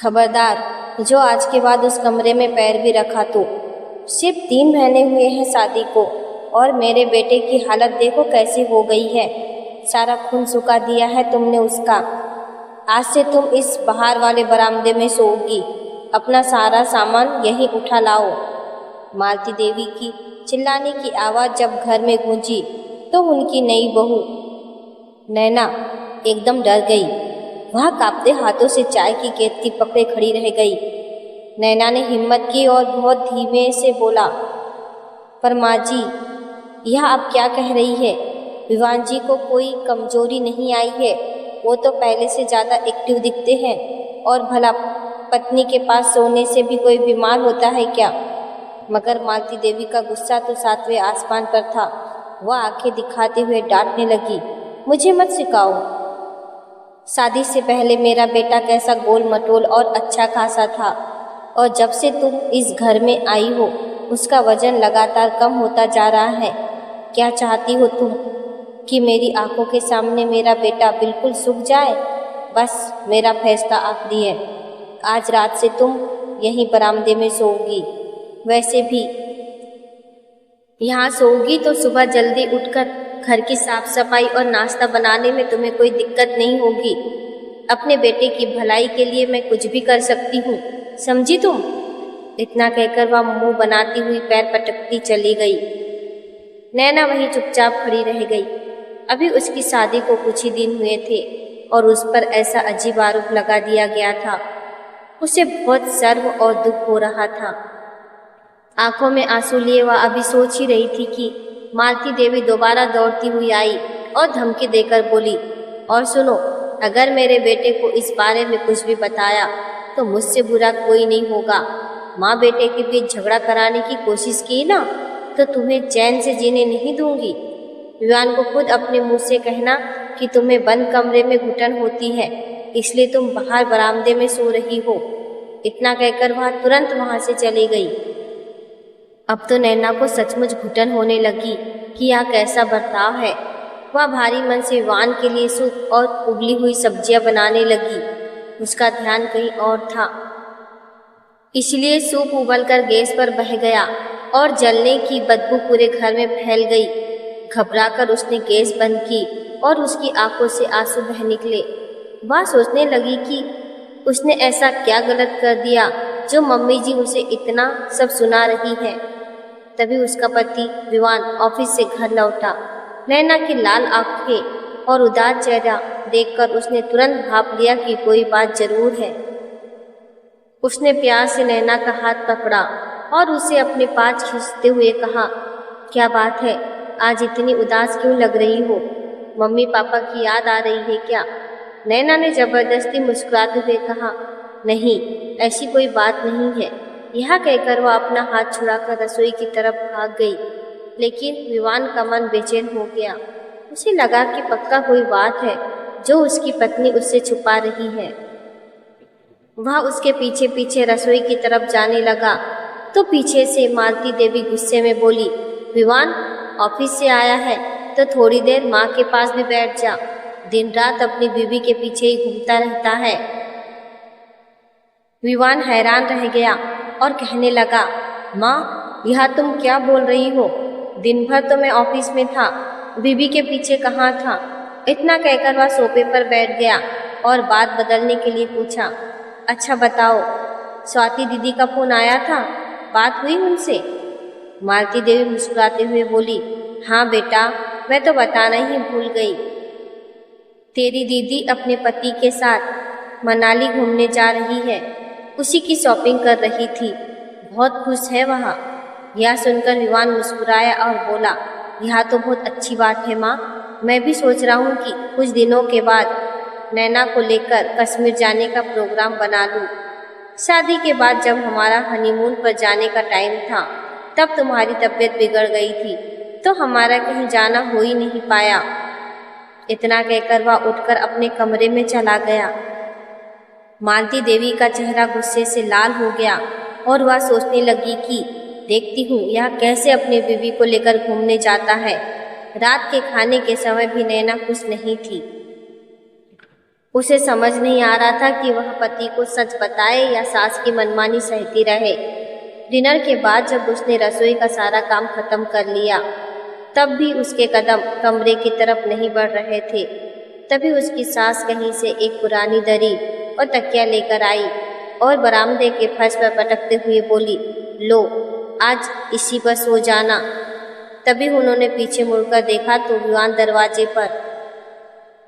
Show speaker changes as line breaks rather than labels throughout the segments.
खबरदार, जो आज के बाद उस कमरे में पैर भी रखा तो। सिर्फ 3 महीने हुए हैं शादी को और मेरे बेटे की हालत देखो कैसी हो गई है। सारा खून सुखा दिया है तुमने उसका। आज से तुम इस बाहर वाले बरामदे में सोओगी। अपना सारा सामान यहीं उठा लाओ। मालती देवी की चिल्लाने की आवाज़ जब घर में गूंजी तो उनकी नई बहू नैना एकदम डर गई। वह कांपते हाथों से चाय की केतली पकड़े खड़ी रह गई। नैना ने हिम्मत की और बहुत धीमे से बोला, पर माँ जी, यह आप क्या कह रही है? विवान जी को कोई कमजोरी नहीं आई है। वो तो पहले से ज़्यादा एक्टिव दिखते हैं। और भला पत्नी के पास सोने से भी कोई बीमार होता है क्या? मगर मालती देवी का गुस्सा तो 7वें आसमान पर था। वह आंखें दिखाते हुए डांटने लगी, मुझे मत सिखाओ। शादी से पहले मेरा बेटा कैसा गोल मटोल और अच्छा खासा था, और जब से तुम इस घर में आई हो उसका वजन लगातार कम होता जा रहा है। क्या चाहती हो तुम कि मेरी आंखों के सामने मेरा बेटा बिल्कुल सूख जाए? बस मेरा फैसला आखिरी है। आज रात से तुम यहीं बरामदे में सोओगी। वैसे भी यहाँ सोओगी तो सुबह जल्दी उठकर घर की साफ सफाई और नाश्ता बनाने में तुम्हें कोई दिक्कत नहीं होगी। अपने बेटे की भलाई के लिए मैं कुछ भी कर सकती हूँ, समझी तुम? इतना कहकर वह मुंह बनाती हुई पैर पटकती चली गई। नैना वहीं चुपचाप खड़ी रह गई। अभी उसकी शादी को कुछ ही दिन हुए थे और उस पर ऐसा अजीब आरोप लगा दिया गया था। उसे बहुत शर्म और दुख हो रहा था। आंखों में आंसू लिए वह अभी सोच ही रही थी कि मालती देवी दोबारा दौड़ती हुई आई और धमकी देकर बोली, और सुनो, अगर मेरे बेटे को इस बारे में कुछ भी बताया तो मुझसे बुरा कोई नहीं होगा। माँ बेटे के बीच झगड़ा कराने की कोशिश की ना तो तुम्हें चैन से जीने नहीं दूंगी। विवान को खुद अपने मुंह से कहना कि तुम्हें बंद कमरे में घुटन होती है, इसलिए तुम बाहर बरामदे में सो रही हो। इतना कहकर वह तुरंत वहां से चली गई। अब तो नैना को सचमुच घुटन होने लगी कि यह कैसा बर्ताव है। वह भारी मन से विवान के लिए सूप और उबली हुई सब्जियां बनाने लगी। उसका ध्यान कहीं और था, इसलिए सूप उबलकर गैस पर बह गया और जलने की बदबू पूरे घर में फैल गई। घबराकर उसने गैस बंद की और उसकी आंखों से आंसू बह निकले। वह सोचने लगी कि उसने ऐसा क्या गलत कर दिया जो मम्मी जी उसे इतना सब सुना रही है। तभी उसका पति विवान ऑफिस से घर लौटा। नैना की लाल आंखें और उदास चेहरा देखकर उसने तुरंत भाप लिया कि कोई बात जरूर है। उसने प्यार से नैना का हाथ पकड़ा और उसे अपने पास खींचते हुए कहा, क्या बात है, आज इतनी उदास क्यों लग रही हो? मम्मी पापा की याद आ रही है क्या? नैना ने जबरदस्ती मुस्कुराते हुए कहा, नहीं, ऐसी कोई बात नहीं है। यह कहकर वह अपना हाथ छुड़ाकर रसोई की तरफ भाग गई। लेकिन विवान का मन बेचैन हो गया। उसे लगा कि पक्का कोई बात है जो उसकी पत्नी उससे छुपा रही है। वह उसके पीछे पीछे रसोई की तरफ जाने लगा तो पीछे से मालती देवी गुस्से में बोली, विवान, ऑफिस से आया है तो थोड़ी देर माँ के पास भी बैठ जा। दिन रात अपनी बीवी के पीछे ही घूमता रहता है। विवान हैरान रह गया और कहने लगा, माँ, यह तुम क्या बोल रही हो? दिन भर तो मैं ऑफिस में था, बीवी के पीछे कहाँ था? इतना कहकर वह सोफे पर बैठ गया और बात बदलने के लिए पूछा, अच्छा बताओ, स्वाति दीदी का फोन आया था, बात हुई उनसे? मालती देवी मुस्कुराते हुए बोली, हाँ बेटा, मैं तो बताना ही भूल गई। तेरी दीदी अपने पति के साथ मनाली घूमने जा रही है, उसी की शॉपिंग कर रही थी। बहुत खुश है वह। यह सुनकर विवान मुस्कुराया और बोला, यह तो बहुत अच्छी बात है माँ। मैं भी सोच रहा हूँ कि कुछ दिनों के बाद नैना को लेकर कश्मीर जाने का प्रोग्राम बना लूँ। शादी के बाद जब हमारा हनीमून पर जाने का टाइम था तब तुम्हारी तबीयत बिगड़ गई थी तो हमारा कहीं जाना हो ही नहीं पाया। इतना कहकर वह उठकर अपने कमरे में चला गया। मालती देवी का चेहरा गुस्से से लाल हो गया और वह सोचने लगी कि देखती हूँ यह कैसे अपनी बीवी को लेकर घूमने जाता है। रात के खाने के समय भी नैना खुश नहीं थी। उसे समझ नहीं आ रहा था कि वह पति को सच बताए या सास की मनमानी सहती रहे। डिनर के बाद जब उसने रसोई का सारा काम खत्म कर लिया, तब भी उसके कदम कमरे की तरफ नहीं बढ़ रहे थे। तभी उसकी सास कहीं से एक पुरानी दरी और तकिया लेकर आई और बरामदे के फर्श पर पटकते हुए बोली, लो, आज इसी पर सो जाना। तभी उन्होंने पीछे मुड़कर देखा तो विवान दरवाजे पर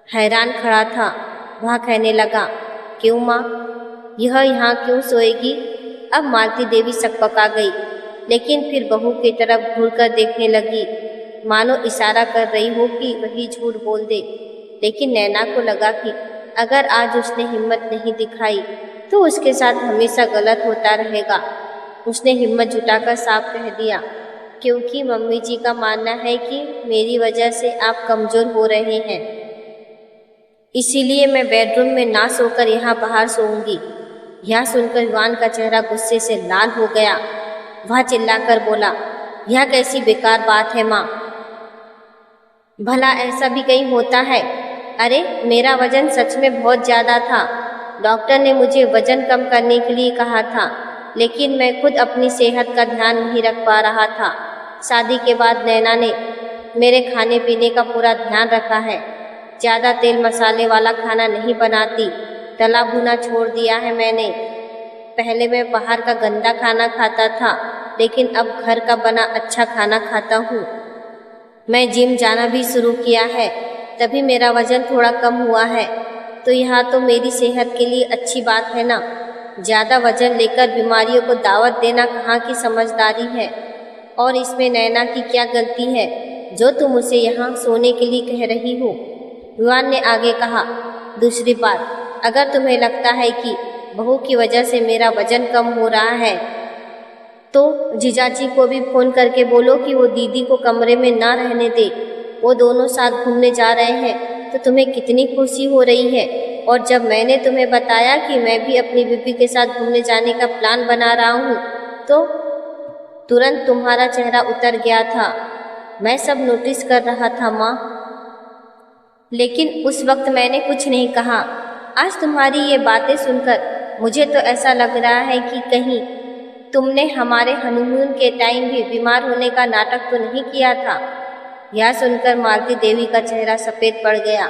हैरान खड़ा था। वह कहने लगा, क्यों माँ, यह यहाँ क्यों सोएगी? अब मालती देवी सकपका गई, लेकिन फिर बहू की तरफ घूरकर देखने लगी, मानो इशारा कर रही हो कि वही झूठ बोल दे। लेकिन नैना को लगा कि अगर आज उसने हिम्मत नहीं दिखाई तो उसके साथ हमेशा गलत होता रहेगा। उसने हिम्मत जुटाकर साफ कह दिया, क्योंकि मम्मी जी का मानना है कि मेरी वजह से आप कमज़ोर हो रहे हैं, इसीलिए मैं बेडरूम में ना सोकर यहाँ बाहर सोऊंगी। यह सुनकर विवान का चेहरा गुस्से से लाल हो गया। वह चिल्लाकर बोला, यह कैसी बेकार बात है माँ, भला ऐसा भी कहीं होता है? अरे मेरा वजन सच में बहुत ज़्यादा था। डॉक्टर ने मुझे वजन कम करने के लिए कहा था, लेकिन मैं खुद अपनी सेहत का ध्यान नहीं रख पा रहा था। शादी के बाद नैना ने मेरे खाने पीने का पूरा ध्यान रखा है। ज़्यादा तेल मसाले वाला खाना नहीं बनाती, तला भुना छोड़ दिया है मैंने। पहले मैं बाहर का गंदा खाना खाता था, लेकिन अब घर का बना अच्छा खाना खाता हूँ। मैं जिम जाना भी शुरू किया है, तभी मेरा वजन थोड़ा कम हुआ है। तो यहाँ तो मेरी सेहत के लिए अच्छी बात है ना। ज़्यादा वजन लेकर बीमारियों को दावत देना कहाँ की समझदारी है? और इसमें नैना की क्या गलती है जो तुम उसे यहाँ सोने के लिए कह रही हो? विवान ने आगे कहा, दूसरी बात, अगर तुम्हें लगता है कि बहू की वजह से मेरा वजन कम हो रहा है तो जीजाजी को भी फ़ोन करके बोलो कि वो दीदी को कमरे में ना रहने दे। वो दोनों साथ घूमने जा रहे हैं तो तुम्हें कितनी खुशी हो रही है। और जब मैंने तुम्हें बताया कि मैं भी अपनी बीबी के साथ घूमने जाने का प्लान बना रहा हूँ तो तुरंत तुम्हारा चेहरा उतर गया था। मैं सब नोटिस कर रहा था माँ, लेकिन उस वक्त मैंने कुछ नहीं कहा। आज तुम्हारी ये बातें सुनकर मुझे तो ऐसा लग रहा है कि कहीं तुमने हमारे हनीमून के टाइम भी बीमार होने का नाटक तो नहीं किया था। यह सुनकर मालती देवी का चेहरा सफ़ेद पड़ गया।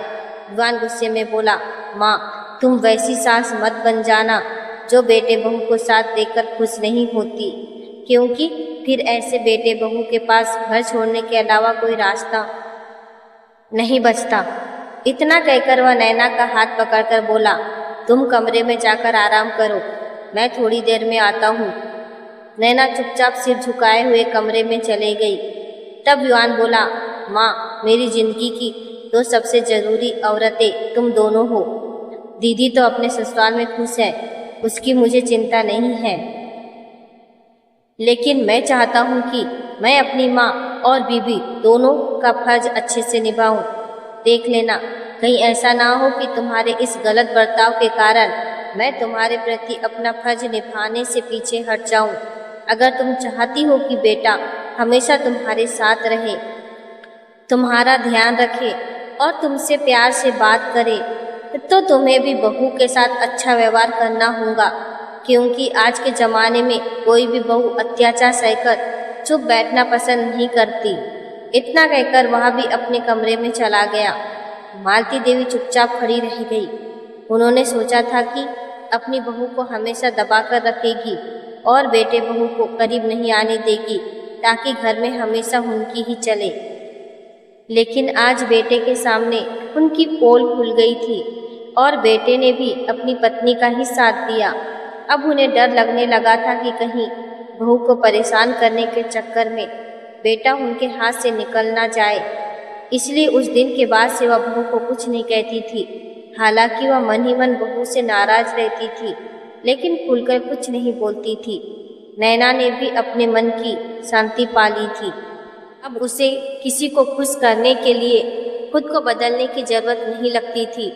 विवान गुस्से में बोला, माँ, तुम वैसी सास मत बन जाना जो बेटे बहू को साथ देकर खुश नहीं होती, क्योंकि फिर ऐसे बेटे बहू के पास घर छोड़ने के अलावा कोई रास्ता नहीं बचता। इतना कहकर वह नैना का हाथ पकड़कर बोला, तुम कमरे में जाकर आराम करो, मैं थोड़ी देर में आता हूँ। नैना चुपचाप सिर झुकाए हुए कमरे में चले गई। तब विवान बोला, माँ, मेरी जिंदगी की दो सबसे ज़रूरी औरतें तुम दोनों हो। दीदी तो अपने ससुराल में खुश है, उसकी मुझे चिंता नहीं है, लेकिन मैं चाहता हूँ कि मैं अपनी माँ और बीबी दोनों का फर्ज अच्छे से निभाऊं। देख लेना, कहीं ऐसा ना हो कि तुम्हारे इस गलत बर्ताव के कारण मैं तुम्हारे प्रति अपना फर्ज निभाने से पीछे हट जाऊं। अगर तुम चाहती हो कि बेटा हमेशा तुम्हारे साथ रहे, तुम्हारा ध्यान रखे और तुमसे प्यार से बात करे, तो तुम्हें भी बहू के साथ अच्छा व्यवहार करना होगा, क्योंकि आज के ज़माने में कोई भी बहू अत्याचार सहकर चुप बैठना पसंद नहीं करती। इतना कहकर वह भी अपने कमरे में चला गया। मालती देवी चुपचाप खड़ी रह गई। उन्होंने सोचा था कि अपनी बहू को हमेशा दबाकर रखेगी और बेटे बहू को करीब नहीं आने देगी, ताकि घर में हमेशा उनकी ही चले। लेकिन आज बेटे के सामने उनकी पोल खुल गई थी और बेटे ने भी अपनी पत्नी का ही साथ दिया। अब उन्हें डर लगने लगा था कि कहीं बहू को परेशान करने के चक्कर में बेटा उनके हाथ से निकल ना जाए। इसलिए उस दिन के बाद से वह बहू को कुछ नहीं कहती थी। हालांकि वह मन ही मन बहू से नाराज रहती थी, लेकिन खुलकर कुछ नहीं बोलती थी। नैना ने भी अपने मन की शांति पा ली थी। अब उसे किसी को खुश करने के लिए खुद को बदलने की जरूरत नहीं लगती थी।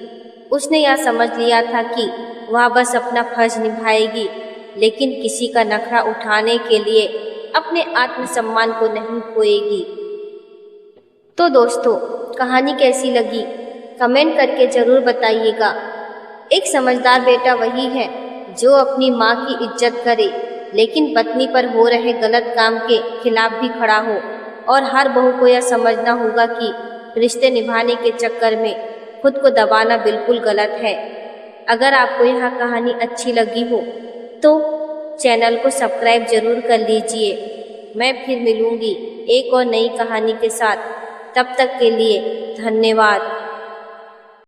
उसने यह समझ लिया था कि वह बस अपना फर्ज निभाएगी, लेकिन किसी का नखरा उठाने के लिए अपने आत्मसम्मान को नहीं खोएगी। तो दोस्तों, कहानी कैसी लगी कमेंट करके ज़रूर बताइएगा। एक समझदार बेटा वही है जो अपनी माँ की इज्जत करे, लेकिन पत्नी पर हो रहे गलत काम के खिलाफ भी खड़ा हो। और हर बहू को यह समझना होगा कि रिश्ते निभाने के चक्कर में खुद को दबाना बिल्कुल गलत है। अगर आपको यह कहानी अच्छी लगी हो तो चैनल को सब्सक्राइब जरूर कर लीजिए। मैं फिर मिलूंगी एक और नई कहानी के साथ। तब तक के लिए धन्यवाद।